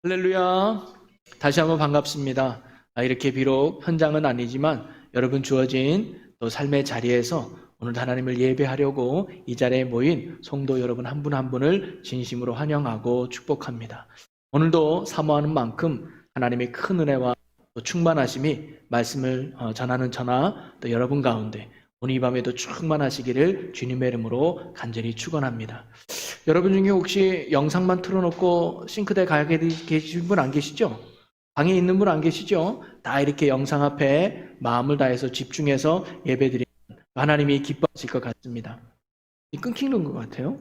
할렐루야. 다시 한번 반갑습니다. 이렇게 비록 현장은 아니지만 여러분 주어진 또 삶의 자리에서 오늘 하나님을 예배하려고 이 자리에 모인 성도 여러분 한 분 한 분을 진심으로 환영하고 축복합니다. 오늘도 사모하는 만큼 하나님의 큰 은혜와 또 충만하심이 말씀을 전하는 저나 또 여러분 가운데 오늘 이 밤에도 충만하시기를 주님의 이름으로 간절히 축원합니다. 여러분 중에 혹시 영상만 틀어놓고 싱크대에 가 계신 분 안 계시죠? 방에 있는 분 안 계시죠? 다 이렇게 영상 앞에 마음을 다해서 집중해서 예배드리면 하나님이 기뻐하실 것 같습니다. 끊기는 것 같아요.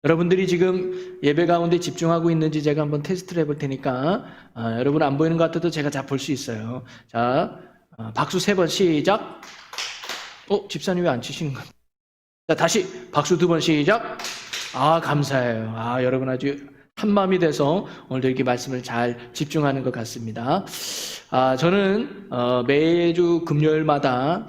여러분들이 지금 예배 가운데 집중하고 있는지 제가 한번 테스트를 해볼 테니까 여러분 안 보이는 것 같아도 제가 다 볼 수 있어요. 자, 박수 3번 시작. 집사님 왜 안 치시는 거예요? 자, 다시 박수 2번 시작. 감사해요. 여러분 아주 한마음이 돼서 오늘도 이렇게 말씀을 잘 집중하는 것 같습니다. 저는 매주 금요일마다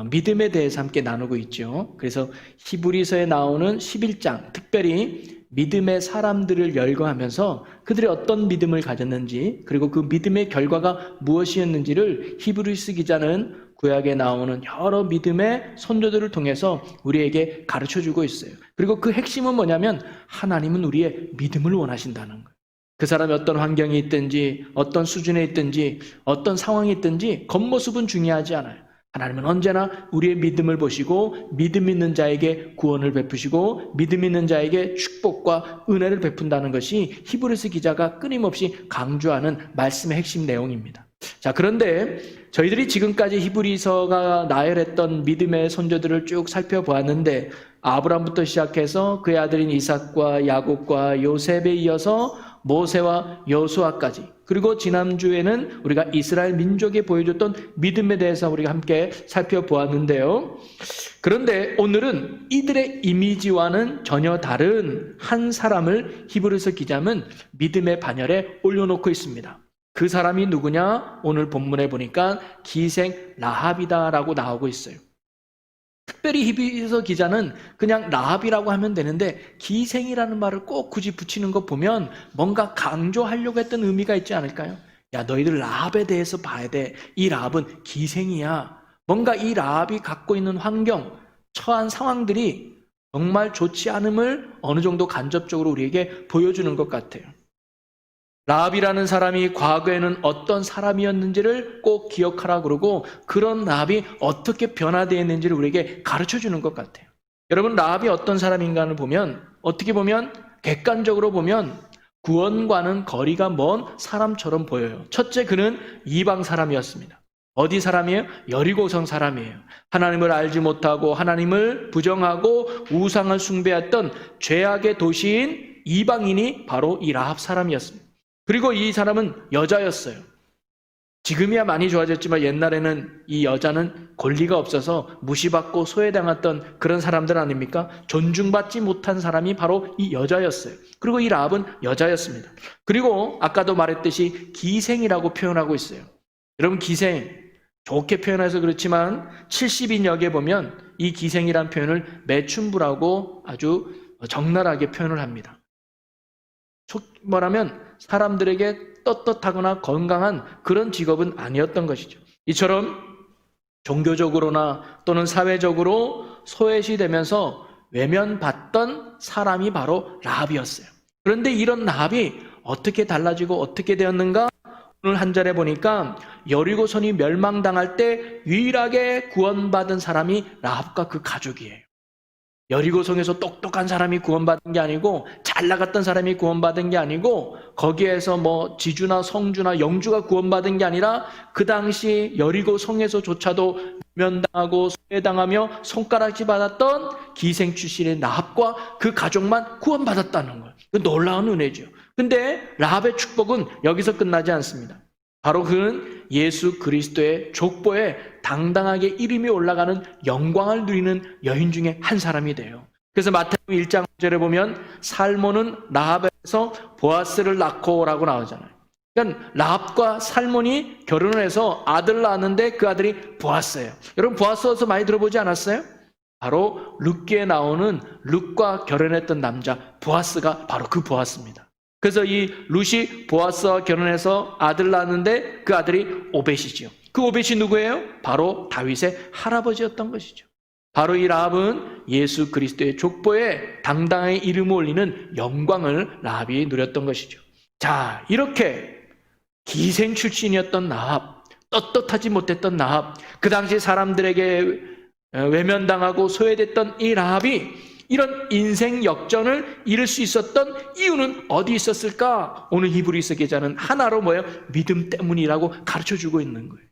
믿음에 대해서 함께 나누고 있죠. 그래서 히브리서에 나오는 11장, 특별히 믿음의 사람들을 열거하면서 그들이 어떤 믿음을 가졌는지, 그리고 그 믿음의 결과가 무엇이었는지를 히브리서 기자는 구약에 나오는 여러 믿음의 선조들을 통해서 우리에게 가르쳐주고 있어요. 그리고 그 핵심은 뭐냐면 하나님은 우리의 믿음을 원하신다는 거예요. 그 사람이 어떤 환경이 있든지 어떤 수준에 있든지 어떤 상황이 있든지 겉모습은 중요하지 않아요. 하나님은 언제나 우리의 믿음을 보시고 믿음 있는 자에게 구원을 베푸시고 믿음 있는 자에게 축복과 은혜를 베푼다는 것이 히브리서 기자가 끊임없이 강조하는 말씀의 핵심 내용입니다. 자, 그런데 저희들이 지금까지 히브리서가 나열했던 믿음의 선조들을 쭉 살펴보았는데 아브라함부터 시작해서 그의 아들인 이삭과 야곱과 요셉에 이어서 모세와 여호수아까지, 그리고 지난주에는 우리가 이스라엘 민족에 보여줬던 믿음에 대해서 우리가 함께 살펴보았는데요. 그런데 오늘은 이들의 이미지와는 전혀 다른 한 사람을 히브리서 기자는 믿음의 반열에 올려놓고 있습니다. 그 사람이 누구냐? 오늘 본문에 보니까 기생 라합이다라고 나오고 있어요. 특별히 히브리서 기자는 그냥 라합이라고 하면 되는데 기생이라는 말을 꼭 굳이 붙이는 거 보면 뭔가 강조하려고 했던 의미가 있지 않을까요? 야, 너희들 라합에 대해서 봐야 돼. 이 라합은 기생이야. 뭔가 이 라합이 갖고 있는 환경, 처한 상황들이 정말 좋지 않음을 어느 정도 간접적으로 우리에게 보여주는 것 같아요. 라합이라는 사람이 과거에는 어떤 사람이었는지를 꼭 기억하라 그러고 그런 라합이 어떻게 변화되어 있는지를 우리에게 가르쳐주는 것 같아요. 여러분, 라합이 어떤 사람인가를 보면 어떻게 보면 객관적으로 보면 구원과는 거리가 먼 사람처럼 보여요. 첫째, 그는 이방 사람이었습니다. 어디 사람이에요? 여리고성 사람이에요. 하나님을 알지 못하고 하나님을 부정하고 우상을 숭배했던 죄악의 도시인 이방인이 바로 이 라합 사람이었습니다. 그리고 이 사람은 여자였어요. 지금이야 많이 좋아졌지만 옛날에는 이 여자는 권리가 없어서 무시받고 소외당했던 그런 사람들 아닙니까? 존중받지 못한 사람이 바로 이 여자였어요. 그리고 이 라합은 여자였습니다. 그리고 아까도 말했듯이 기생이라고 표현하고 있어요. 여러분, 기생 좋게 표현해서 그렇지만 70인역에 보면 이 기생이란 표현을 매춘부라고 아주 적나라하게 표현을 합니다. 말하면 사람들에게 떳떳하거나 건강한 그런 직업은 아니었던 것이죠. 이처럼 종교적으로나 또는 사회적으로 소외시되면서 외면받던 사람이 바로 라합이었어요. 그런데 이런 라합이 어떻게 달라지고 어떻게 되었는가? 오늘 한 절에 보니까 여리고성이 멸망당할 때 유일하게 구원받은 사람이 라합과 그 가족이에요. 여리고성에서 똑똑한 사람이 구원받은 게 아니고 잘 나갔던 사람이 구원받은 게 아니고 거기에서 뭐 지주나 성주나 영주가 구원받은 게 아니라 그 당시 여리고성에서조차도 면당하고 소외당하며 손가락질 받았던 기생 출신의 라합과 그 가족만 구원받았다는 거예요. 그 놀라운 은혜죠. 근데 라합의 축복은 여기서 끝나지 않습니다. 바로 그는 예수 그리스도의 족보에 당당하게 이름이 올라가는 영광을 누리는 여인 중에 한 사람이 돼요. 그래서 마태복음 1장 5절에 보면 살몬은 라합에서 보아스를 낳고라고 나오잖아요. 그러니까 라합과 살몬이 결혼을 해서 아들을 낳았는데 그 아들이 보아스예요. 여러분, 보아스에서 많이 들어보지 않았어요? 바로 룻기에 나오는 룻과 결혼했던 남자 보아스가 바로 그 보아스입니다. 그래서 이 룻이 보아스와 결혼해서 아들 낳았는데 그 아들이 오벳이지요. 그 오벳이 누구예요? 바로 다윗의 할아버지였던 것이죠. 바로 이 라합은 예수 그리스도의 족보에 당당히 이름을 올리는 영광을 라합이 누렸던 것이죠. 자, 이렇게 기생 출신이었던 라합, 떳떳하지 못했던 라합, 그 당시 사람들에게 외면당하고 소외됐던 이 라합이 이런 인생 역전을 이룰 수 있었던 이유는 어디 있었을까? 오늘 히브리서 기자는 하나로 뭐예요? 믿음 때문이라고 가르쳐주고 있는 거예요.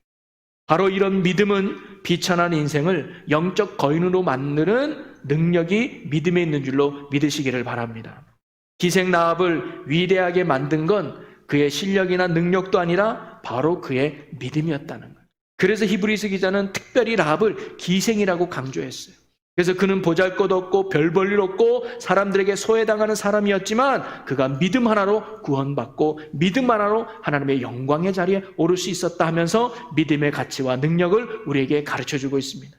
바로 이런 믿음은 비천한 인생을 영적 거인으로 만드는 능력이 믿음에 있는 줄로 믿으시기를 바랍니다. 기생 라합을 위대하게 만든 건 그의 실력이나 능력도 아니라 바로 그의 믿음이었다는 거예요. 그래서 히브리서 기자는 특별히 라합을 기생이라고 강조했어요. 그래서 그는 보잘것없고 별 볼 일 없고 사람들에게 소외당하는 사람이었지만 그가 믿음 하나로 구원받고 믿음 하나로 하나님의 영광의 자리에 오를 수 있었다 하면서 믿음의 가치와 능력을 우리에게 가르쳐주고 있습니다.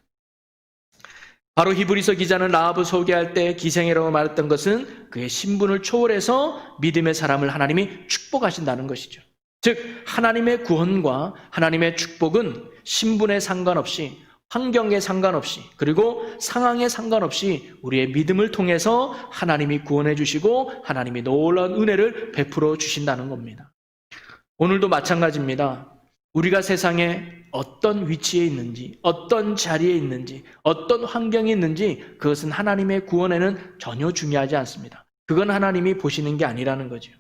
바로 히브리서 기자는 라합을 소개할 때 기생이라고 말했던 것은 그의 신분을 초월해서 믿음의 사람을 하나님이 축복하신다는 것이죠. 즉 하나님의 구원과 하나님의 축복은 신분에 상관없이 환경에 상관없이 그리고 상황에 상관없이 우리의 믿음을 통해서 하나님이 구원해 주시고 하나님이 놀라운 은혜를 베풀어 주신다는 겁니다. 오늘도 마찬가지입니다. 우리가 세상에 어떤 위치에 있는지, 어떤 자리에 있는지, 어떤 환경에 있는지 그것은 하나님의 구원에는 전혀 중요하지 않습니다. 그건 하나님이 보시는 게 아니라는 거죠.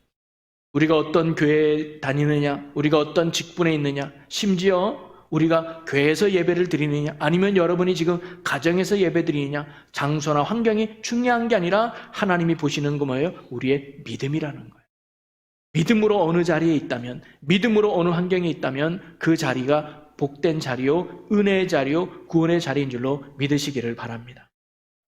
우리가 어떤 교회에 다니느냐, 우리가 어떤 직분에 있느냐, 심지어 우리가 교회에서 예배를 드리느냐 아니면 여러분이 지금 가정에서 예배 드리느냐 장소나 환경이 중요한 게 아니라 하나님이 보시는 거 뭐예요? 우리의 믿음이라는 거예요. 믿음으로 어느 자리에 있다면 믿음으로 어느 환경에 있다면 그 자리가 복된 자리요 은혜의 자리요 구원의 자리인 줄로 믿으시기를 바랍니다.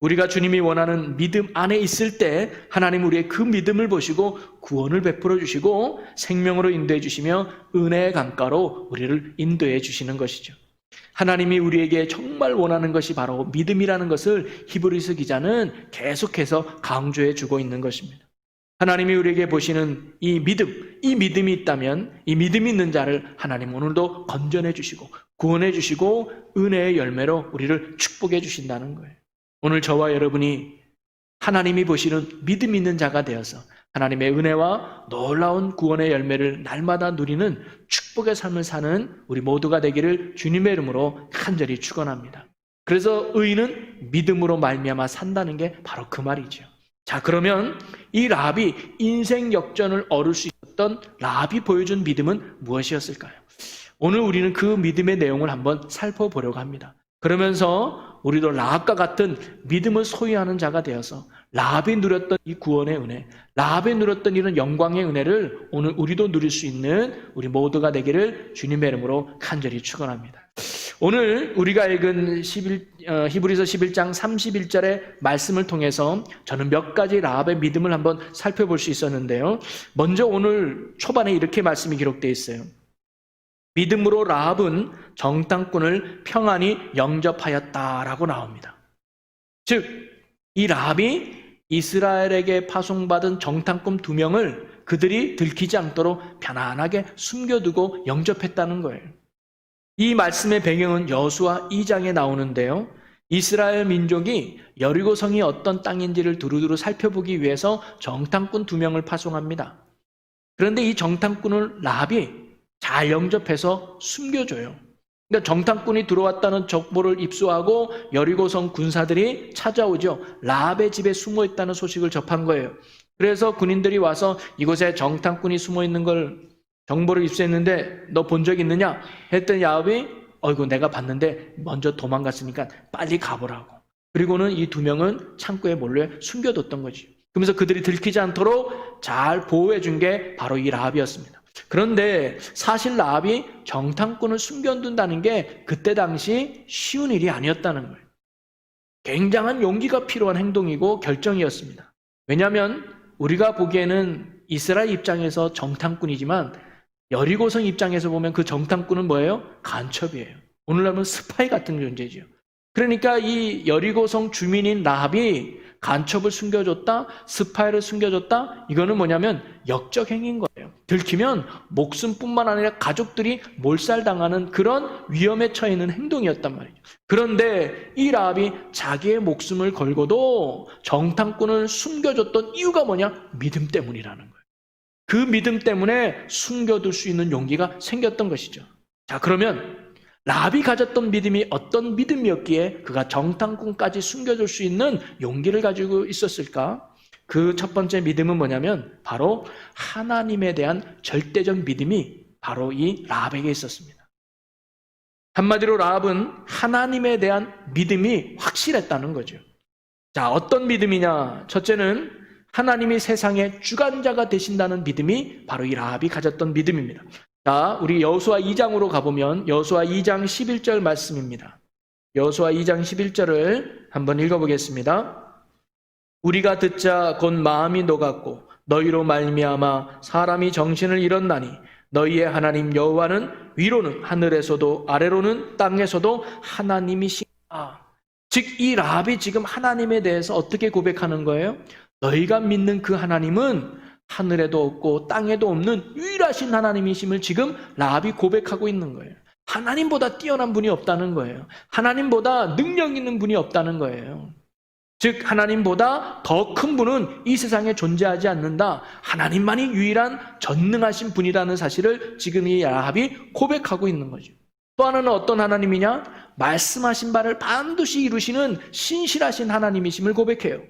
우리가 주님이 원하는 믿음 안에 있을 때 하나님 우리의 그 믿음을 보시고 구원을 베풀어 주시고 생명으로 인도해 주시며 은혜의 강가로 우리를 인도해 주시는 것이죠. 하나님이 우리에게 정말 원하는 것이 바로 믿음이라는 것을 히브리서 기자는 계속해서 강조해 주고 있는 것입니다. 하나님이 우리에게 보시는 이 믿음이 있다면 이 믿음이 있는 자를 하나님 오늘도 건전해 주시고 구원해 주시고 은혜의 열매로 우리를 축복해 주신다는 거예요. 오늘 저와 여러분이 하나님이 보시는 믿음 있는 자가 되어서 하나님의 은혜와 놀라운 구원의 열매를 날마다 누리는 축복의 삶을 사는 우리 모두가 되기를 주님의 이름으로 간절히 축원합니다. 그래서 의인은 믿음으로 말미암아 산다는 게 바로 그 말이죠. 자, 그러면 이 라합이 인생 역전을 얻을 수 있었던 라합이 보여준 믿음은 무엇이었을까요? 오늘 우리는 그 믿음의 내용을 한번 살펴보려고 합니다. 그러면서 우리도 라합과 같은 믿음을 소유하는 자가 되어서 라합이 누렸던 이 구원의 은혜, 라합이 누렸던 이런 영광의 은혜를 오늘 우리도 누릴 수 있는 우리 모두가 되기를 주님의 이름으로 간절히 축원합니다. 오늘 우리가 읽은 히브리서 11장 31절의 말씀을 통해서 저는 몇 가지 라합의 믿음을 한번 살펴볼 수 있었는데요. 먼저 오늘 초반에 이렇게 말씀이 기록되어 있어요. 믿음으로 라합은 정탐꾼을 평안히 영접하였다라고 나옵니다. 즉, 이 라합이 이스라엘에게 파송받은 정탐꾼 2명을 그들이 들키지 않도록 편안하게 숨겨두고 영접했다는 거예요. 이 말씀의 배경은 여호수아 2장에 나오는데요. 이스라엘 민족이 여리고성이 어떤 땅인지를 두루두루 살펴보기 위해서 정탐꾼 2명을 파송합니다. 그런데 이 정탐꾼을 라합이 잘 영접해서 숨겨줘요. 그러니까 정탐꾼이 들어왔다는 정보를 입수하고 여리고성 군사들이 찾아오죠. 라합의 집에 숨어 있다는 소식을 접한 거예요. 그래서 군인들이 와서 이곳에 정탐꾼이 숨어 있는 걸 정보를 입수했는데 너 본 적 있느냐? 했더니 라합이 어이구 내가 봤는데 먼저 도망갔으니까 빨리 가보라고. 그리고는 이 2명은 창고에 몰래 숨겨뒀던 거지. 그러면서 그들이 들키지 않도록 잘 보호해 준 게 바로 이 라합이었습니다. 그런데 사실 라합이 정탐꾼을 숨겨둔다는 게 그때 당시 쉬운 일이 아니었다는 거예요. 굉장한 용기가 필요한 행동이고 결정이었습니다. 왜냐하면 우리가 보기에는 이스라엘 입장에서 정탐꾼이지만 여리고성 입장에서 보면 그 정탐꾼은 뭐예요? 간첩이에요. 오늘날은 스파이 같은 존재죠. 그러니까 이 여리고성 주민인 라합이 간첩을 숨겨줬다, 스파이를 숨겨줬다. 이거는 뭐냐면 역적 행위인 거예요. 들키면 목숨뿐만 아니라 가족들이 몰살당하는 그런 위험에 처해 있는 행동이었단 말이죠. 그런데 이 라합이 자기의 목숨을 걸고도 정탐꾼을 숨겨줬던 이유가 뭐냐? 믿음 때문이라는 거예요. 그 믿음 때문에 숨겨둘 수 있는 용기가 생겼던 것이죠. 자, 그러면 라합이 가졌던 믿음이 어떤 믿음이었기에 그가 정탐꾼까지 숨겨줄 수 있는 용기를 가지고 있었을까? 그 첫 번째 믿음은 뭐냐면 바로 하나님에 대한 절대적 믿음이 바로 이 라합에게 있었습니다. 한마디로 라합은 하나님에 대한 믿음이 확실했다는 거죠. 자, 어떤 믿음이냐? 첫째는 하나님이 세상의 주관자가 되신다는 믿음이 바로 이 라합이 가졌던 믿음입니다. 자, 우리 여호수아 2장으로 가보면 여호수아 2장 11절 말씀입니다. 여호수아 2장 11절을 한번 읽어보겠습니다. 우리가 듣자 곧 마음이 녹았고 너희로 말미암아 사람이 정신을 잃었나니 너희의 하나님 여호와는 위로는 하늘에서도 아래로는 땅에서도 하나님이시다. 즉 이 라합이 지금 하나님에 대해서 어떻게 고백하는 거예요? 너희가 믿는 그 하나님은 하늘에도 없고 땅에도 없는 유일하신 하나님이심을 지금 라합이 고백하고 있는 거예요. 하나님보다 뛰어난 분이 없다는 거예요. 하나님보다 능력 있는 분이 없다는 거예요. 즉 하나님보다 더 큰 분은 이 세상에 존재하지 않는다. 하나님만이 유일한 전능하신 분이라는 사실을 지금 이 라합이 고백하고 있는 거죠. 또 하나는 어떤 하나님이냐? 말씀하신 바를 반드시 이루시는 신실하신 하나님이심을 고백해요.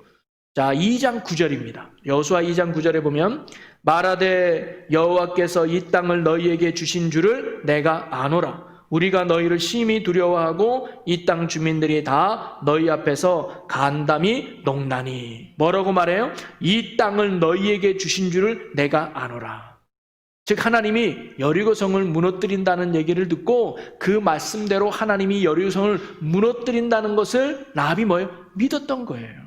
자, 2장 9절입니다. 여호수아 2장 9절에 보면 말하되 여호와께서 이 땅을 너희에게 주신 줄을 내가 아노라. 우리가 너희를 심히 두려워하고 이 땅 주민들이 다 너희 앞에서 간담이 농나니. 뭐라고 말해요? 이 땅을 너희에게 주신 줄을 내가 아노라. 즉 하나님이 여리고성을 무너뜨린다는 얘기를 듣고 그 말씀대로 하나님이 여리고성을 무너뜨린다는 것을 라합이 뭐예요? 믿었던 거예요.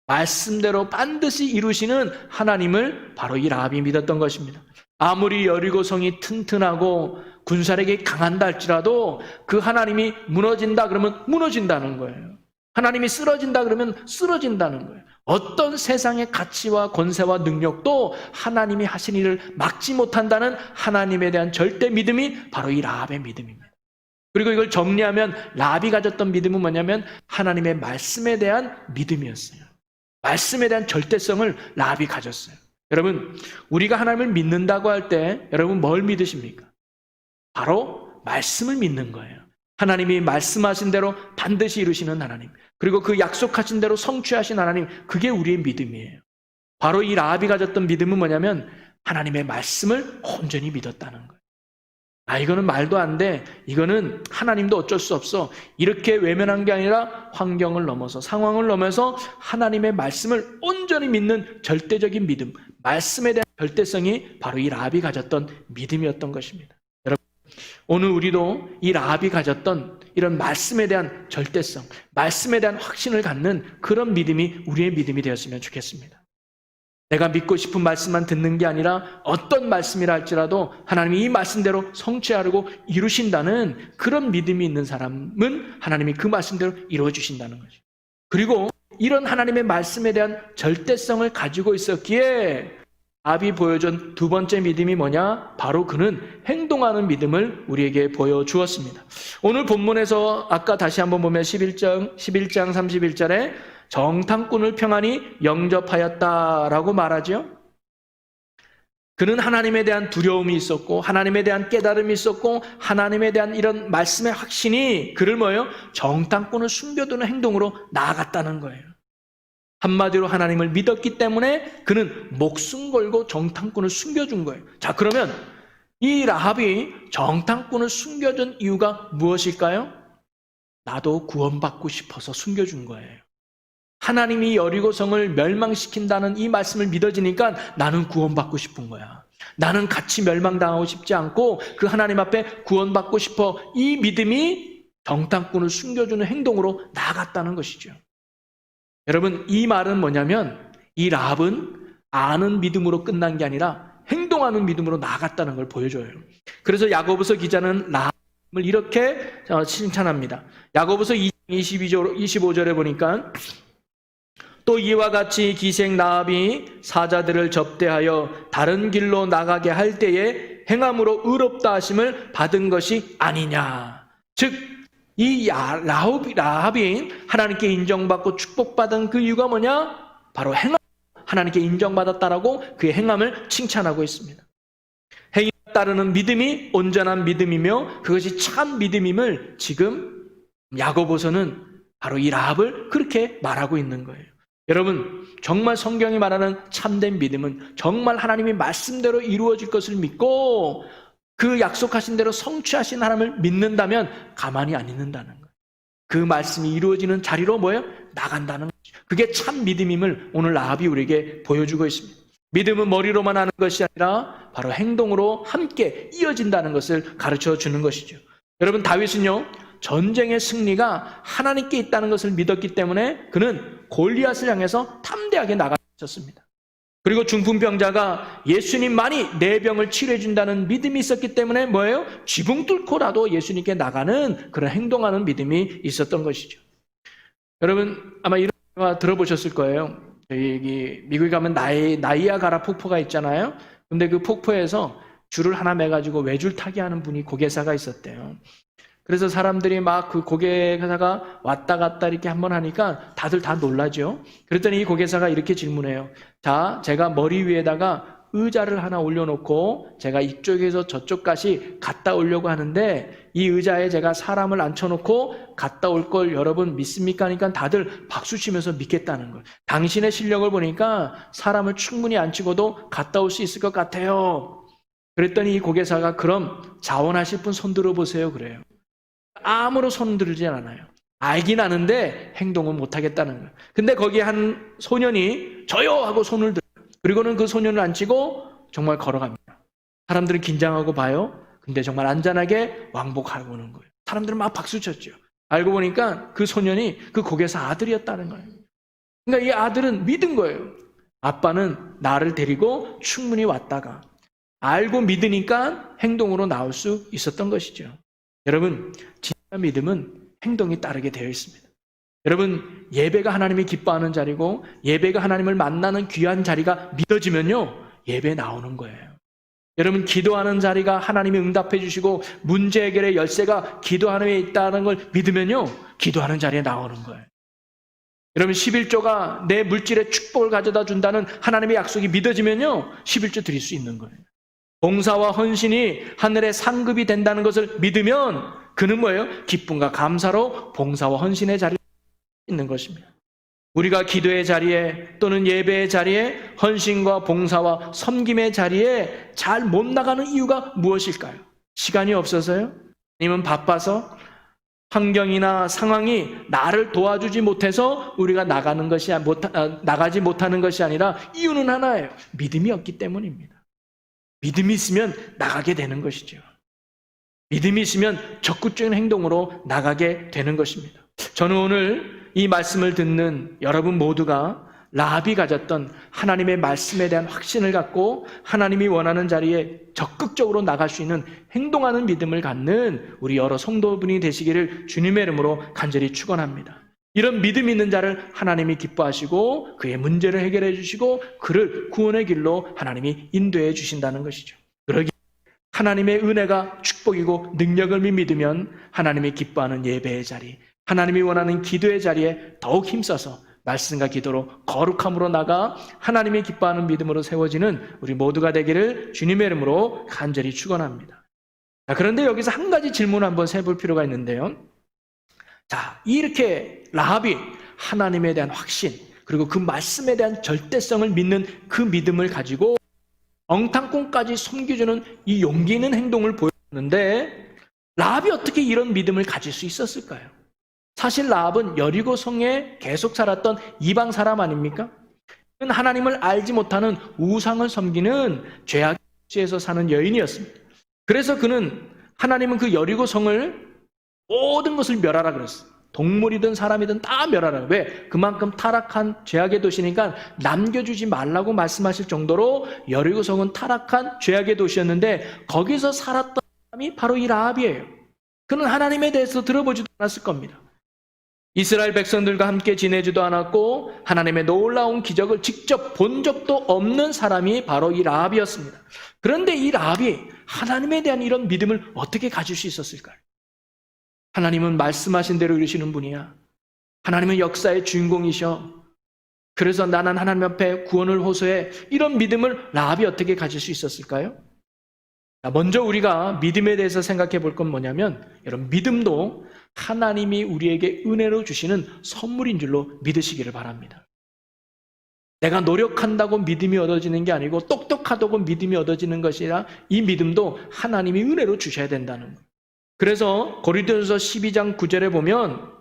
말씀대로 반드시 이루시는 하나님을 바로 이 라합이 믿었던 것입니다. 아무리 여리고성이 튼튼하고 군사력이 강한다 할지라도 그 하나님이 무너진다 그러면 무너진다는 거예요. 하나님이 쓰러진다 그러면 쓰러진다는 거예요. 어떤 세상의 가치와 권세와 능력도 하나님이 하신 일을 막지 못한다는 하나님에 대한 절대 믿음이 바로 이 라합의 믿음입니다. 그리고 이걸 정리하면 라합이 가졌던 믿음은 뭐냐면 하나님의 말씀에 대한 믿음이었어요. 말씀에 대한 절대성을 라합이 가졌어요. 여러분, 우리가 하나님을 믿는다고 할 때 여러분 뭘 믿으십니까? 바로 말씀을 믿는 거예요. 하나님이 말씀하신 대로 반드시 이루시는 하나님, 그리고 그 약속하신 대로 성취하신 하나님, 그게 우리의 믿음이에요. 바로 이 라합이 가졌던 믿음은 뭐냐면 하나님의 말씀을 온전히 믿었다는 거예요. 이거는 말도 안 돼. 이거는 하나님도 어쩔 수 없어. 이렇게 외면한 게 아니라 환경을 넘어서, 상황을 넘어서 하나님의 말씀을 온전히 믿는 절대적인 믿음, 말씀에 대한 절대성이 바로 이 라합이 가졌던 믿음이었던 것입니다. 여러분, 오늘 우리도 이 라합이 가졌던 이런 말씀에 대한 절대성, 말씀에 대한 확신을 갖는 그런 믿음이 우리의 믿음이 되었으면 좋겠습니다. 내가 믿고 싶은 말씀만 듣는 게 아니라 어떤 말씀이라 할지라도 하나님이 이 말씀대로 성취하려고 이루신다는 그런 믿음이 있는 사람은 하나님이 그 말씀대로 이루어주신다는 거죠. 그리고 이런 하나님의 말씀에 대한 절대성을 가지고 있었기에 라합이 보여준 두 번째 믿음이 뭐냐? 바로 그는 행동하는 믿음을 우리에게 보여주었습니다. 오늘 본문에서 아까 다시 한번 보면 11장 31절에 정탐꾼을 평안히 영접하였다라고 말하죠. 그는 하나님에 대한 두려움이 있었고 하나님에 대한 깨달음이 있었고 하나님에 대한 이런 말씀의 확신이 그를 뭐예요? 정탐꾼을 숨겨두는 행동으로 나아갔다는 거예요. 한마디로 하나님을 믿었기 때문에 그는 목숨 걸고 정탐꾼을 숨겨준 거예요. 자, 그러면 이 라합이 정탐꾼을 숨겨준 이유가 무엇일까요? 나도 구원받고 싶어서 숨겨준 거예요. 하나님이 여리고성을 멸망시킨다는 이 말씀을 믿어지니까 나는 구원받고 싶은 거야. 나는 같이 멸망당하고 싶지 않고 그 하나님 앞에 구원받고 싶어. 이 믿음이 정탐꾼을 숨겨주는 행동으로 나아갔다는 것이죠. 여러분, 이 말은 뭐냐면 이 라합은 아는 믿음으로 끝난 게 아니라 행동하는 믿음으로 나아갔다는 걸 보여줘요. 그래서 야고보서 기자는 라합을 이렇게 칭찬합니다. 야고보서 2장 25절에 보니까 또 이와 같이 기생 라합이 사자들을 접대하여 다른 길로 나가게 할 때에 행함으로 의롭다 하심을 받은 것이 아니냐. 즉 이 라합이 하나님께 인정받고 축복받은 그 이유가 뭐냐? 바로 행함, 하나님께 인정받았다라고 그의 행함을 칭찬하고 있습니다. 행위에 따르는 믿음이 온전한 믿음이며 그것이 참 믿음임을 지금 야고보서는 바로 이 라합을 그렇게 말하고 있는 거예요. 여러분, 정말 성경이 말하는 참된 믿음은 정말 하나님이 말씀대로 이루어질 것을 믿고 그 약속하신 대로 성취하신 하나님을 믿는다면 가만히 안 있는다는 거예요. 그 말씀이 이루어지는 자리로 뭐예요? 나간다는 거죠. 그게 참 믿음임을 오늘 라합이 우리에게 보여주고 있습니다. 믿음은 머리로만 하는 것이 아니라 바로 행동으로 함께 이어진다는 것을 가르쳐 주는 것이죠. 여러분, 다윗은요, 전쟁의 승리가 하나님께 있다는 것을 믿었기 때문에 그는 골리앗을 향해서 탐대하게 나가셨습니다. 그리고 중풍병자가 예수님만이 내 병을 치료해 준다는 믿음이 있었기 때문에 뭐예요? 지붕 뚫고라도 예수님께 나가는 그런 행동하는 믿음이 있었던 것이죠. 여러분, 아마 이런 거 들어보셨을 거예요. 여기 미국에 가면 나이아가라 폭포가 있잖아요. 근데 그 폭포에서 줄을 하나 매가지고 외줄 타기 하는 분이 고개사가 있었대요. 그래서 사람들이 막 그 고개사가 왔다 갔다 이렇게 한번 하니까 다들 다 놀라죠. 그랬더니 이 고개사가 이렇게 질문해요. 자, 제가 머리 위에다가 의자를 하나 올려놓고 제가 이쪽에서 저쪽까지 갔다 오려고 하는데 이 의자에 제가 사람을 앉혀놓고 갔다 올 걸 여러분 믿습니까? 하니까 다들 박수 치면서 믿겠다는 거예요. 당신의 실력을 보니까 사람을 충분히 앉히고도 갔다 올 수 있을 것 같아요. 그랬더니 이 고개사가 그럼 자원하실 분 손 들어보세요 그래요. 아무런 손 들지 않아요. 알긴 아는데 행동은 못하겠다는 거예요. 근데 거기에 한 소년이 저요 하고 손을 들어요. 그리고는 그 소년을 앉히고 정말 걸어갑니다. 사람들은 긴장하고 봐요. 근데 정말 안전하게 왕복하고 오는 거예요. 사람들은 막 박수 쳤죠. 알고 보니까 그 소년이 그 고개사 아들이었다는 거예요. 그러니까 이 아들은 믿은 거예요. 아빠는 나를 데리고 충분히 왔다가 알고 믿으니까 행동으로 나올 수 있었던 것이죠. 여러분, 진짜 믿음은 행동이 따르게 되어 있습니다. 여러분, 예배가 하나님이 기뻐하는 자리고 예배가 하나님을 만나는 귀한 자리가 믿어지면요, 예배 나오는 거예요. 여러분, 기도하는 자리가 하나님이 응답해 주시고 문제 해결의 열쇠가 기도하는 데 있다는 걸 믿으면요, 기도하는 자리에 나오는 거예요. 여러분, 11조가 내 물질의 축복을 가져다 준다는 하나님의 약속이 믿어지면요, 11조 드릴 수 있는 거예요. 봉사와 헌신이 하늘의 상급이 된다는 것을 믿으면 그는 뭐예요? 기쁨과 감사로 봉사와 헌신의 자리에 있는 것입니다. 우리가 기도의 자리에 또는 예배의 자리에 헌신과 봉사와 섬김의 자리에 잘 못 나가는 이유가 무엇일까요? 시간이 없어서요? 아니면 바빠서? 환경이나 상황이 나를 도와주지 못해서 우리가 나가지 못하는 것이 아니라 이유는 하나예요. 믿음이 없기 때문입니다. 믿음이 있으면 나가게 되는 것이죠. 믿음이 있으면 적극적인 행동으로 나가게 되는 것입니다. 저는 오늘 이 말씀을 듣는 여러분 모두가 라합이 가졌던 하나님의 말씀에 대한 확신을 갖고 하나님이 원하는 자리에 적극적으로 나갈 수 있는 행동하는 믿음을 갖는 우리 여러 성도분이 되시기를 주님의 이름으로 간절히 축원합니다. 이런 믿음 있는 자를 하나님이 기뻐하시고 그의 문제를 해결해 주시고 그를 구원의 길로 하나님이 인도해 주신다는 것이죠. 그러기 하나님의 은혜가 축복이고 능력을 믿으면 하나님이 기뻐하는 예배의 자리, 하나님이 원하는 기도의 자리에 더욱 힘써서 말씀과 기도로 거룩함으로 나가 하나님이 기뻐하는 믿음으로 세워지는 우리 모두가 되기를 주님의 이름으로 간절히 축원합니다. 그런데 여기서 한 가지 질문을 한번 해볼 필요가 있는데요. 자, 이렇게 라합이 하나님에 대한 확신 그리고 그 말씀에 대한 절대성을 믿는 그 믿음을 가지고 엉탕꾼까지 섬겨주는 이 용기 있는 행동을 보였는데 라합이 어떻게 이런 믿음을 가질 수 있었을까요? 사실 라합은 여리고 성에 계속 살았던 이방 사람 아닙니까? 그는 하나님을 알지 못하는 우상을 섬기는 죄악의 도시에서 사는 여인이었습니다. 그래서 그는 하나님은 그 여리고 성을 모든 것을 멸하라 그랬어요. 동물이든 사람이든 다 멸하라. 왜? 그만큼 타락한 죄악의 도시니까 남겨주지 말라고 말씀하실 정도로 여리고 성은 타락한 죄악의 도시였는데 거기서 살았던 사람이 바로 이 라합이에요. 그는 하나님에 대해서 들어보지도 않았을 겁니다. 이스라엘 백성들과 함께 지내지도 않았고 하나님의 놀라운 기적을 직접 본 적도 없는 사람이 바로 이 라합이었습니다. 그런데 이 라합이 하나님에 대한 이런 믿음을 어떻게 가질 수 있었을까요? 하나님은 말씀하신 대로 이루시는 분이야. 하나님은 역사의 주인공이셔. 그래서 나는 하나님 앞에 구원을 호소해. 이런 믿음을 라합이 어떻게 가질 수 있었을까요? 먼저 우리가 믿음에 대해서 생각해 볼 건 뭐냐면, 여러분, 믿음도 하나님이 우리에게 은혜로 주시는 선물인 줄로 믿으시기를 바랍니다. 내가 노력한다고 믿음이 얻어지는 게 아니고 똑똑하다고 믿음이 얻어지는 것이 아니라 이 믿음도 하나님이 은혜로 주셔야 된다는 거예요. 그래서 고린도전서 12장 9절에 보면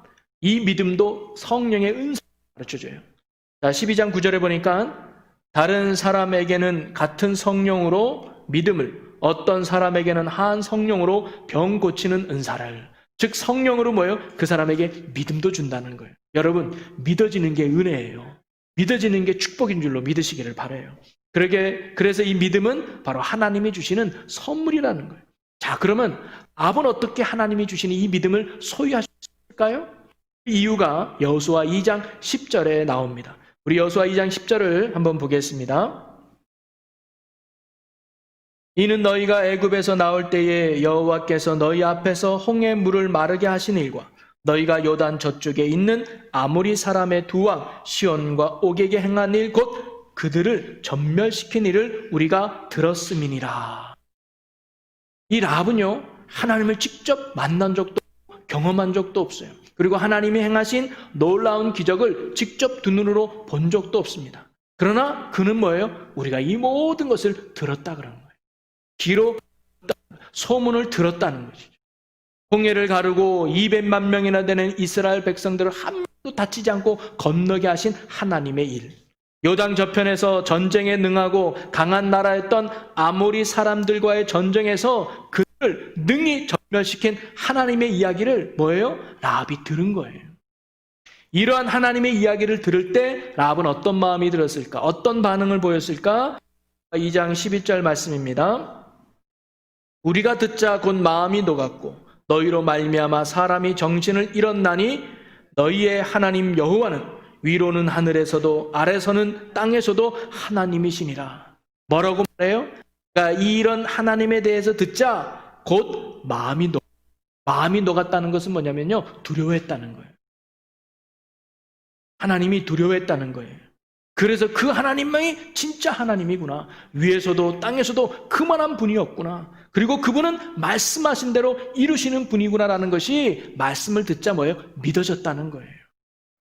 이 믿음도 성령의 은사를 가르쳐줘요. 자, 12장 9절에 보니까 다른 사람에게는 같은 성령으로 믿음을, 어떤 사람에게는 한 성령으로 병 고치는 은사를, 즉 성령으로 뭐예요? 그 사람에게 믿음도 준다는 거예요. 여러분, 믿어지는 게 은혜예요. 믿어지는 게 축복인 줄로 믿으시기를 바라요. 그래서 이 믿음은 바로 하나님이 주시는 선물이라는 거예요. 자, 그러면 아합은 어떻게 하나님이 주시는 이 믿음을 소유할 수 있을까요? 이유가 여호수아 2장 10절에 나옵니다. 우리 여호수아 2장 10절을 한번 보겠습니다. 이는 너희가 애굽에서 나올 때에 여호와께서 너희 앞에서 홍해 물을 마르게 하신 일과 너희가 요단 저쪽에 있는 아모리 사람의 두 왕 시온과 옥에게 행한 일 곧 그들을 전멸시킨 일을 우리가 들었음이니라. 이 라합은요, 하나님을 직접 만난 적도 경험한 적도 없어요. 그리고 하나님이 행하신 놀라운 기적을 직접 두 눈으로 본 적도 없습니다. 그러나 그는 뭐예요? 우리가 이 모든 것을 들었다 그러는 거예요. 귀로 소문을 들었다는 것이죠. 홍해를 가르고 200만 명이나 되는 이스라엘 백성들을 한 명도 다치지 않고 건너게 하신 하나님의 일. 요단 저편에서 전쟁에 능하고 강한 나라였던 아모리 사람들과의 전쟁에서 그를 능히 전멸시킨 하나님의 이야기를 뭐예요? 라합이 들은 거예요. 이러한 하나님의 이야기를 들을 때 라합은 어떤 마음이 들었을까? 어떤 반응을 보였을까? 2장 12절 말씀입니다. 우리가 듣자 곧 마음이 녹았고 너희로 말미암아 사람이 정신을 잃었나니 너희의 하나님 여호와는 위로는 하늘에서도 아래서는 땅에서도 하나님이시니라. 뭐라고 말해요? 그러니까 이런 하나님에 대해서 듣자 곧 마음이 녹았다는 것은 뭐냐면요, 두려워했다는 거예요. 하나님이 두려워했다는 거예요. 그래서 그 하나님만이 진짜 하나님이구나. 위에서도 땅에서도 그만한 분이었구나. 그리고 그분은 말씀하신 대로 이루시는 분이구나라는 것이 말씀을 듣자 뭐예요? 믿어졌다는 거예요.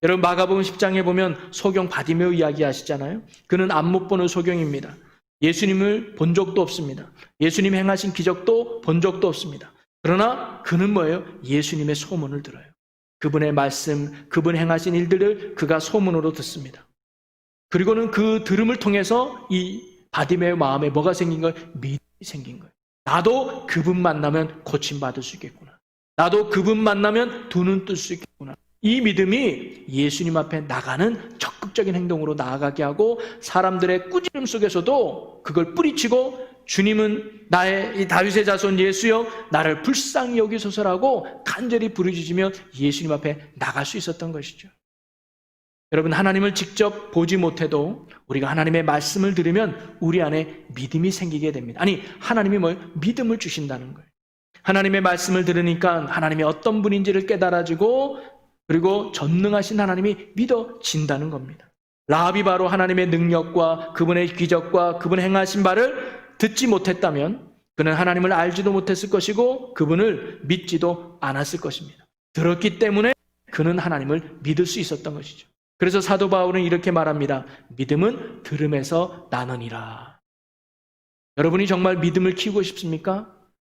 여러분, 마가복음 10장에 보면 소경 바디메오 이야기 아시잖아요? 그는 앞 못 보는 소경입니다. 예수님을 본 적도 없습니다. 예수님 행하신 기적도 본 적도 없습니다. 그러나 그는 뭐예요? 예수님의 소문을 들어요. 그분의 말씀, 그분 행하신 일들을 그가 소문으로 듣습니다. 그리고는 그 들음을 통해서 이 바디메오 마음에 뭐가 생긴 거예요? 믿음이 생긴 거예요. 나도 그분 만나면 고침받을 수 있겠구나. 나도 그분 만나면 두 눈 뜰 수 있겠구나. 이 믿음이 예수님 앞에 나가는 적극적인 행동으로 나아가게 하고 사람들의 꾸지람 속에서도 그걸 뿌리치고 주님은 나의 이 다윗의 자손 예수여 나를 불쌍히 여기소서라고 간절히 부르짖으며 예수님 앞에 나갈 수 있었던 것이죠. 여러분, 하나님을 직접 보지 못해도 우리가 하나님의 말씀을 들으면 우리 안에 믿음이 생기게 됩니다. 아니, 하나님이 뭐예요? 믿음을 주신다는 거예요. 하나님의 말씀을 들으니까 하나님이 어떤 분인지를 깨달아지고 그리고 전능하신 하나님이 믿어진다는 겁니다. 라합이 바로 하나님의 능력과 그분의 기적과 그분 행하신 바를 듣지 못했다면 그는 하나님을 알지도 못했을 것이고 그분을 믿지도 않았을 것입니다. 들었기 때문에 그는 하나님을 믿을 수 있었던 것이죠. 그래서 사도 바울은 이렇게 말합니다. 믿음은 들음에서 나느니라. 여러분이 정말 믿음을 키우고 싶습니까?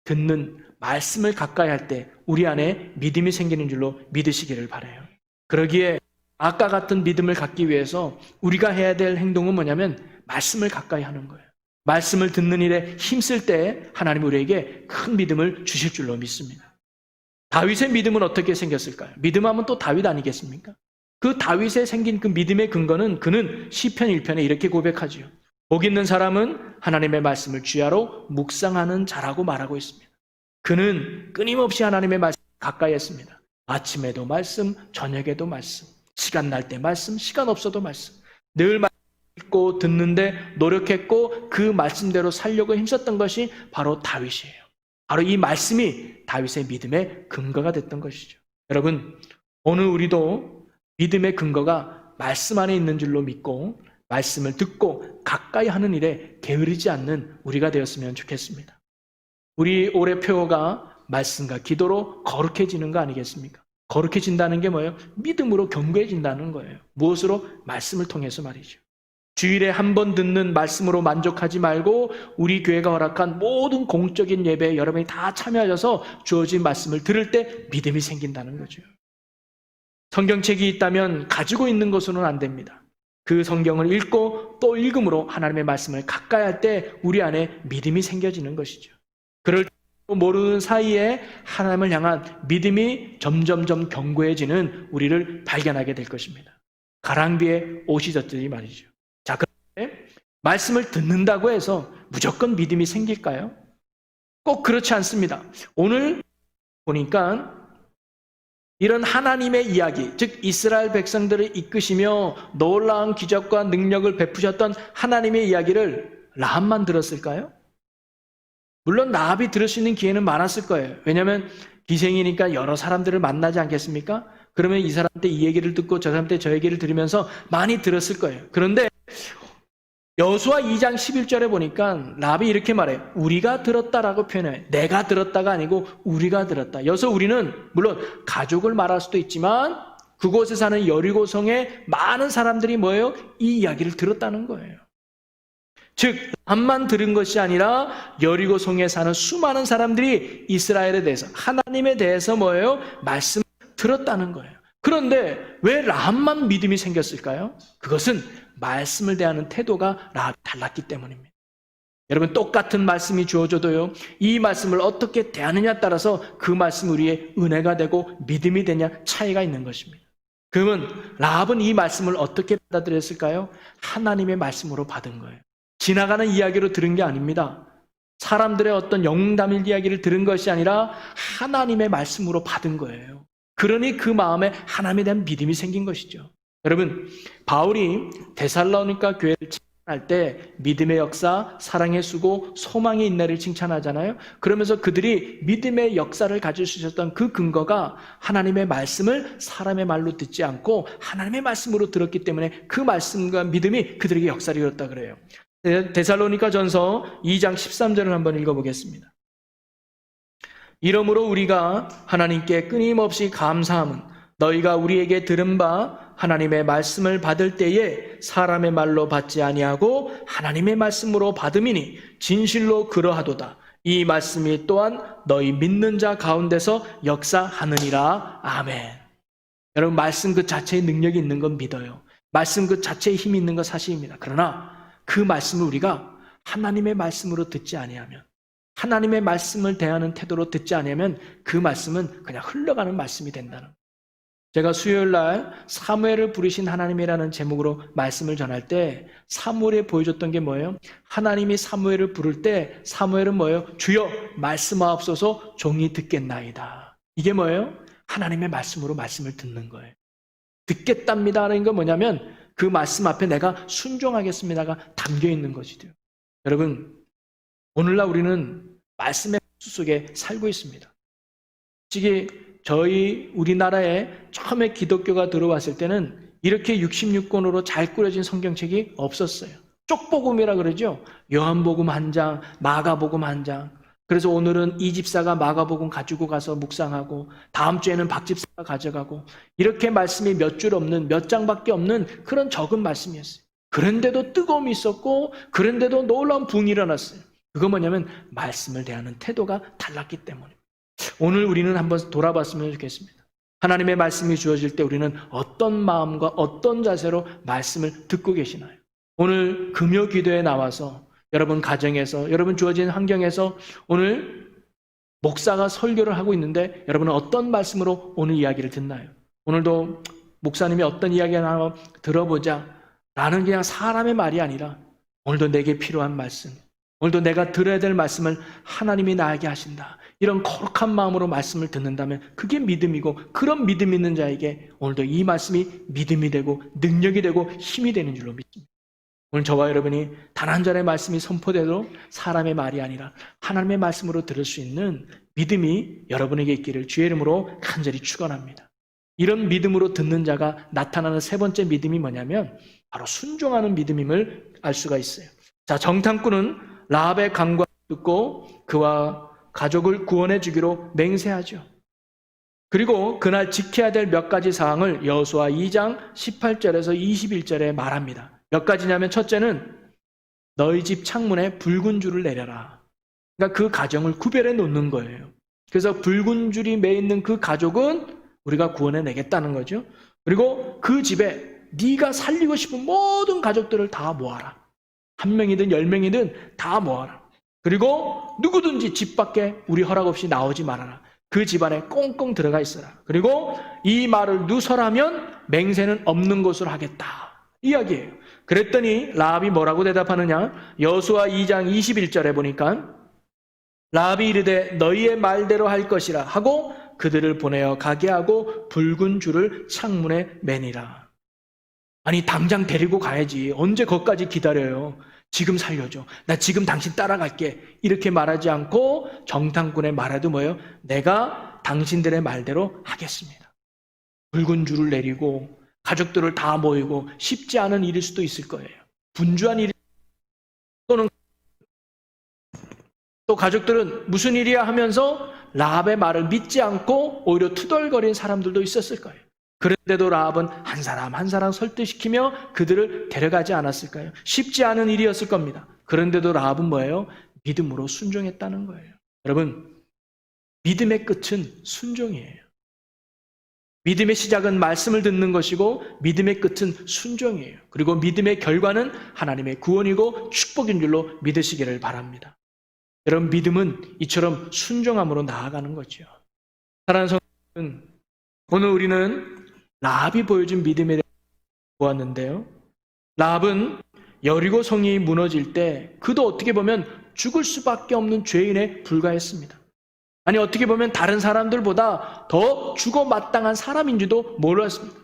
듣는 말씀을 가까이 할 때 우리 안에 믿음이 생기는 줄로 믿으시기를 바라요. 그러기에 아까 같은 믿음을 갖기 위해서 우리가 해야 될 행동은 뭐냐면 말씀을 가까이 하는 거예요. 말씀을 듣는 일에 힘쓸 때 하나님 우리에게 큰 믿음을 주실 줄로 믿습니다. 다윗의 믿음은 어떻게 생겼을까요? 믿음하면 또 다윗 아니겠습니까? 그 다윗에 생긴 그 믿음의 근거는 그는 시편 1편에 이렇게 고백하지요. 복 있는 사람은 하나님의 말씀을 주야로 묵상하는 자라고 말하고 있습니다. 그는 끊임없이 하나님의 말씀을 가까이 했습니다. 아침에도 말씀, 저녁에도 말씀, 시간 날 때 말씀, 시간 없어도 말씀. 늘 말씀 읽고 듣는데 노력했고 그 말씀대로 살려고 힘썼던 것이 바로 다윗이에요. 바로 이 말씀이 다윗의 믿음의 근거가 됐던 것이죠. 여러분, 오늘 우리도 믿음의 근거가 말씀 안에 있는 줄로 믿고 말씀을 듣고 가까이 하는 일에 게으르지 않는 우리가 되었으면 좋겠습니다. 우리 올해 표어가 말씀과 기도로 거룩해지는 거 아니겠습니까? 거룩해진다는 게 뭐예요? 믿음으로 견고해진다는 거예요. 무엇으로? 말씀을 통해서 말이죠. 주일에 한 번 듣는 말씀으로 만족하지 말고 우리 교회가 허락한 모든 공적인 예배에 여러분이 다 참여하셔서 주어진 말씀을 들을 때 믿음이 생긴다는 거죠. 성경책이 있다면 가지고 있는 것으로는 안 됩니다. 그 성경을 읽고 또 읽음으로 하나님의 말씀을 가까이 할 때 우리 안에 믿음이 생겨지는 것이죠. 그럴 때 모르는 사이에 하나님을 향한 믿음이 점점점 견고해지는 우리를 발견하게 될 것입니다. 가랑비에 옷이 젖듯이 말이죠. 자, 그런데 말씀을 듣는다고 해서 무조건 믿음이 생길까요? 꼭 그렇지 않습니다. 오늘 보니까 이런 하나님의 이야기, 즉 이스라엘 백성들을 이끄시며 놀라운 기적과 능력을 베푸셨던 하나님의 이야기를 라합만 들었을까요? 물론 라합이 들을 수 있는 기회는 많았을 거예요. 왜냐하면 기생이니까 여러 사람들을 만나지 않겠습니까? 그러면 이 사람한테 이 얘기를 듣고 저 사람한테 저 얘기를 들으면서 많이 들었을 거예요. 그런데 여호수아 2장 11절에 보니까 라합이 이렇게 말해요. 우리가 들었다라고 표현해요. 내가 들었다가 아니고 우리가 들었다. 여기서 우리는 물론 가족을 말할 수도 있지만 그곳에 사는 여리고성의 많은 사람들이 뭐예요? 이 이야기를 들었다는 거예요. 즉 라합만 들은 것이 아니라 여리고성에 사는 수많은 사람들이 이스라엘에 대해서 하나님에 대해서 뭐예요? 말씀을 들었다는 거예요. 그런데 왜 라합만 믿음이 생겼을까요? 그것은 말씀을 대하는 태도가 라합이 달랐기 때문입니다. 여러분, 똑같은 말씀이 주어져도요, 이 말씀을 어떻게 대하느냐에 따라서 그 말씀이 우리의 은혜가 되고 믿음이 되냐 차이가 있는 것입니다. 그러면 라합은 이 말씀을 어떻게 받아들였을까요? 하나님의 말씀으로 받은 거예요. 지나가는 이야기로 들은 게 아닙니다. 사람들의 어떤 영웅담일 이야기를 들은 것이 아니라 하나님의 말씀으로 받은 거예요. 그러니 그 마음에 하나님에 대한 믿음이 생긴 것이죠. 여러분, 바울이 데살로니가 교회를 칭찬할 때 믿음의 역사, 사랑의 수고, 소망의 인내를 칭찬하잖아요. 그러면서 그들이 믿음의 역사를 가질 수 있었던 그 근거가 하나님의 말씀을 사람의 말로 듣지 않고 하나님의 말씀으로 들었기 때문에 그 말씀과 믿음이 그들에게 역사를 이뤘다 그래요. 데살로니가 전서 2장 13절을 한번 읽어보겠습니다. 이러므로 우리가 하나님께 끊임없이 감사함은 너희가 우리에게 들은 바 하나님의 말씀을 받을 때에 사람의 말로 받지 아니하고 하나님의 말씀으로 받음이니 진실로 그러하도다. 이 말씀이 또한 너희 믿는 자 가운데서 역사하느니라. 아멘. 여러분, 말씀 그 자체의 능력이 있는 건 믿어요. 말씀 그 자체의 힘이 있는 건 사실입니다. 그러나 그 말씀을 우리가 하나님의 말씀으로 듣지 아니하면, 하나님의 말씀을 대하는 태도로 듣지 아니하면 그 말씀은 그냥 흘러가는 말씀이 된다는 거예요. 제가 수요일 날 사무엘을 부르신 하나님이라는 제목으로 말씀을 전할 때 사무엘이 보여줬던 게 뭐예요? 하나님이 사무엘을 부를 때 사무엘은 뭐예요? 주여 말씀하옵소서 종이 듣겠나이다. 이게 뭐예요? 하나님의 말씀으로 말씀을 듣는 거예요. 듣겠답니다라는 건 뭐냐면 그 말씀 앞에 내가 순종하겠습니다가 담겨 있는 것이죠. 여러분, 오늘날 우리는 말씀의 속에 살고 있습니다. 솔직히 저희 우리나라에 처음에 기독교가 들어왔을 때는 이렇게 66권으로 잘 꾸려진 성경책이 없었어요. 쪽복음이라 그러죠. 요한복음 1장, 마가복음 1장. 그래서 오늘은 이 집사가 마가복음 가지고 가서 묵상하고 다음 주에는 박 집사가 가져가고 이렇게 말씀이 몇 줄 없는, 몇 장밖에 없는 그런 적은 말씀이었어요. 그런데도 뜨거움이 있었고 그런데도 놀라운 부흥이 일어났어요. 그거 뭐냐면 말씀을 대하는 태도가 달랐기 때문에. 오늘 우리는 한번 돌아봤으면 좋겠습니다. 하나님의 말씀이 주어질 때 우리는 어떤 마음과 어떤 자세로 말씀을 듣고 계시나요? 오늘 금요 기도에 나와서 여러분 가정에서, 여러분 주어진 환경에서 오늘 목사가 설교를 하고 있는데 여러분은 어떤 말씀으로 오늘 이야기를 듣나요? 오늘도 목사님이 어떤 이야기를 하나 들어보자 라는 그냥 사람의 말이 아니라 오늘도 내게 필요한 말씀, 오늘도 내가 들어야 될 말씀을 하나님이 나에게 하신다. 이런 거룩한 마음으로 말씀을 듣는다면 그게 믿음이고, 그런 믿음 있는 자에게 오늘도 이 말씀이 믿음이 되고 능력이 되고 힘이 되는 줄로 믿습니다. 오늘 저와 여러분이 단 한 절의 말씀이 선포돼도 사람의 말이 아니라 하나님의 말씀으로 들을 수 있는 믿음이 여러분에게 있기를 주의 이름으로 간절히 축원합니다. 이런 믿음으로 듣는 자가 나타나는 세 번째 믿음이 뭐냐면 바로 순종하는 믿음임을 알 수가 있어요. 자, 정탐꾼은 라합의 간구를 듣고 그와 가족을 구원해 주기로 맹세하죠. 그리고 그날 지켜야 될 몇 가지 사항을 여호수아 2장 18절에서 21절에 말합니다. 몇 가지냐면 첫째는 너희 집 창문에 붉은 줄을 내려라. 그러니까 그 가정을 구별해 놓는 거예요. 그래서 붉은 줄이 매 있는 그 가족은 우리가 구원해 내겠다는 거죠. 그리고 그 집에 네가 살리고 싶은 모든 가족들을 다 모아라. 1명이든 10명이든 다 모아라. 그리고 누구든지 집 밖에 우리 허락 없이 나오지 말아라. 그 집안에 꽁꽁 들어가 있어라. 그리고 이 말을 누설하면 맹세는 없는 것으로 하겠다. 이야기예요. 그랬더니 라합이 뭐라고 대답하느냐? 여호수아 2장 21절에 보니까 라합이 이르되 너희의 말대로 할 것이라 하고 그들을 보내어 가게 하고 붉은 줄을 창문에 매니라. 아니, 당장 데리고 가야지. 언제 거기까지 기다려요? 지금 살려줘. 나 지금 당신 따라갈게. 이렇게 말하지 않고 정탐꾼의 말에도 뭐예요? 내가 당신들의 말대로 하겠습니다. 붉은 줄을 내리고 가족들을 다 모이고 쉽지 않은 일일 수도 있을 거예요. 분주한 일 또는 또 가족들은 무슨 일이야 하면서 라합의 말을 믿지 않고 오히려 투덜거린 사람들도 있었을 거예요. 그런데도 라합은 한 사람 한 사람 설득시키며 그들을 데려가지 않았을까요? 쉽지 않은 일이었을 겁니다. 그런데도 라합은 뭐예요? 믿음으로 순종했다는 거예요. 여러분, 믿음의 끝은 순종이에요. 믿음의 시작은 말씀을 듣는 것이고 믿음의 끝은 순종이에요. 그리고 믿음의 결과는 하나님의 구원이고 축복인 줄로 믿으시기를 바랍니다. 여러분, 믿음은 이처럼 순종함으로 나아가는 거죠. 사랑하는 성도는, 오늘 우리는 라합이 보여준 믿음에 대해 보았는데요. 라합은 여리고 성이 무너질 때 그도 어떻게 보면 죽을 수밖에 없는 죄인에 불과했습니다. 아니, 어떻게 보면 다른 사람들보다 더 죽어 마땅한 사람인지도 몰랐습니다.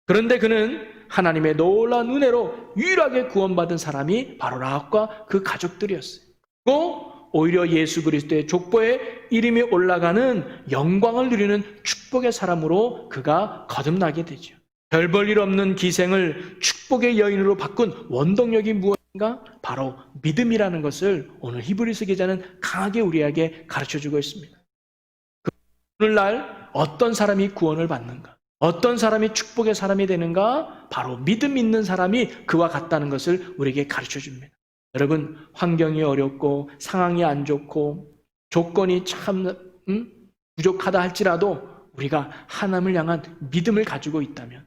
그런데 그는 하나님의 놀라운 은혜로 유일하게 구원받은 사람이 바로 라합과 그 가족들이었어요. 그리고 오히려 예수 그리스도의 족보에 이름이 올라가는 영광을 누리는 축복의 사람으로 그가 거듭나게 되죠. 별 볼 일 없는 기생을 축복의 여인으로 바꾼 원동력이 무엇인가? 바로 믿음이라는 것을 오늘 히브리서 기자는 강하게 우리에게 가르쳐주고 있습니다. 오늘날 어떤 사람이 구원을 받는가? 어떤 사람이 축복의 사람이 되는가? 바로 믿음 있는 사람이 그와 같다는 것을 우리에게 가르쳐줍니다. 여러분, 환경이 어렵고 상황이 안 좋고 조건이 참 부족하다 할지라도 우리가 하나님을 향한 믿음을 가지고 있다면,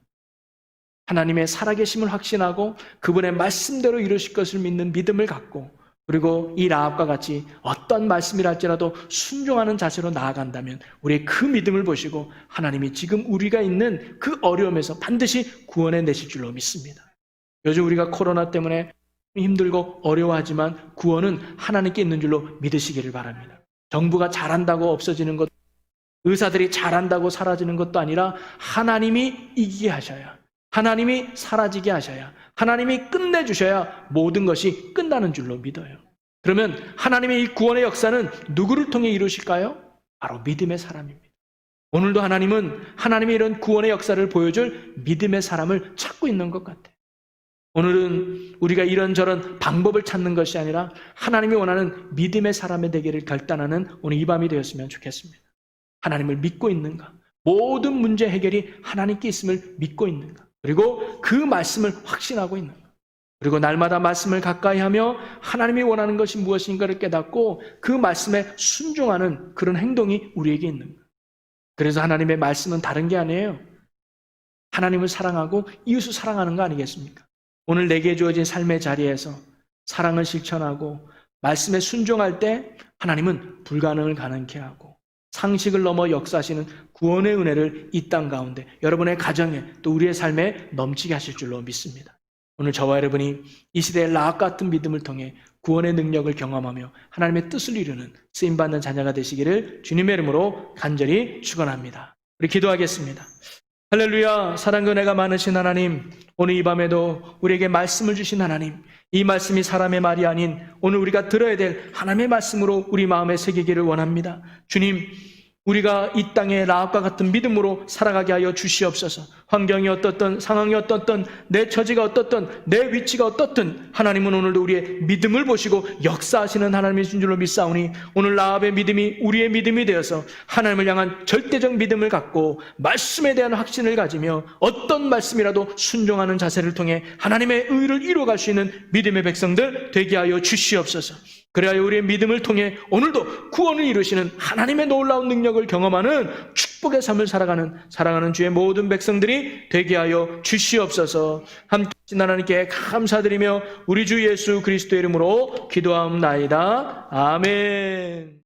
하나님의 살아계심을 확신하고 그분의 말씀대로 이루실 것을 믿는 믿음을 갖고, 그리고 이 라합과 같이 어떤 말씀이라 할지라도 순종하는 자세로 나아간다면 우리의 그 믿음을 보시고 하나님이 지금 우리가 있는 그 어려움에서 반드시 구원해 내실 줄로 믿습니다. 요즘 우리가 코로나 때문에 힘들고 어려워하지만 구원은 하나님께 있는 줄로 믿으시기를 바랍니다. 정부가 잘한다고 없어지는 것, 의사들이 잘한다고 사라지는 것도 아니라 하나님이 이기게 하셔야, 하나님이 사라지게 하셔야, 하나님이 끝내주셔야 모든 것이 끝나는 줄로 믿어요. 그러면 하나님의 이 구원의 역사는 누구를 통해 이루실까요? 바로 믿음의 사람입니다. 오늘도 하나님은 하나님의 이런 구원의 역사를 보여줄 믿음의 사람을 찾고 있는 것 같아요. 오늘은 우리가 이런저런 방법을 찾는 것이 아니라 하나님이 원하는 믿음의 사람의 되기를 결단하는 오늘 이 밤이 되었으면 좋겠습니다. 하나님을 믿고 있는가? 모든 문제 해결이 하나님께 있음을 믿고 있는가? 그리고 그 말씀을 확신하고 있는가? 그리고 날마다 말씀을 가까이 하며 하나님이 원하는 것이 무엇인가를 깨닫고 그 말씀에 순종하는 그런 행동이 우리에게 있는가? 그래서 하나님의 말씀은 다른 게 아니에요. 하나님을 사랑하고 이웃을 사랑하는 거 아니겠습니까? 오늘 내게 주어진 삶의 자리에서 사랑을 실천하고 말씀에 순종할 때 하나님은 불가능을 가능케 하고 상식을 넘어 역사하시는 구원의 은혜를 이 땅 가운데 여러분의 가정에 또 우리의 삶에 넘치게 하실 줄로 믿습니다. 오늘 저와 여러분이 이 시대의 라합 같은 믿음을 통해 구원의 능력을 경험하며 하나님의 뜻을 이루는 쓰임받는 자녀가 되시기를 주님의 이름으로 간절히 축원합니다. 우리 기도하겠습니다. 할렐루야. 사랑과 은혜가 많으신 하나님, 오늘 이 밤에도 우리에게 말씀을 주신 하나님, 이 말씀이 사람의 말이 아닌 오늘 우리가 들어야 될 하나님의 말씀으로 우리 마음에 새기기를 원합니다. 주님, 우리가 이 땅에 라합과 같은 믿음으로 살아가게 하여 주시옵소서. 환경이 어떻든 상황이 어떻든 내 처지가 어떻든 내 위치가 어떻든 하나님은 오늘도 우리의 믿음을 보시고 역사하시는 하나님이신 줄로 믿사오니 오늘 라합의 믿음이 우리의 믿음이 되어서 하나님을 향한 절대적 믿음을 갖고 말씀에 대한 확신을 가지며 어떤 말씀이라도 순종하는 자세를 통해 하나님의 의를 이루어갈 수 있는 믿음의 백성들 되게 하여 주시옵소서. 그래야 우리의 믿음을 통해 오늘도 구원을 이루시는 하나님의 놀라운 능력을 경험하는 축복의 삶을 살아가는 사랑하는 주의 모든 백성들이 되게 하여 주시옵소서. 함께 하신 하나님께 감사드리며 우리 주 예수 그리스도의 이름으로 기도하옵나이다. 아멘.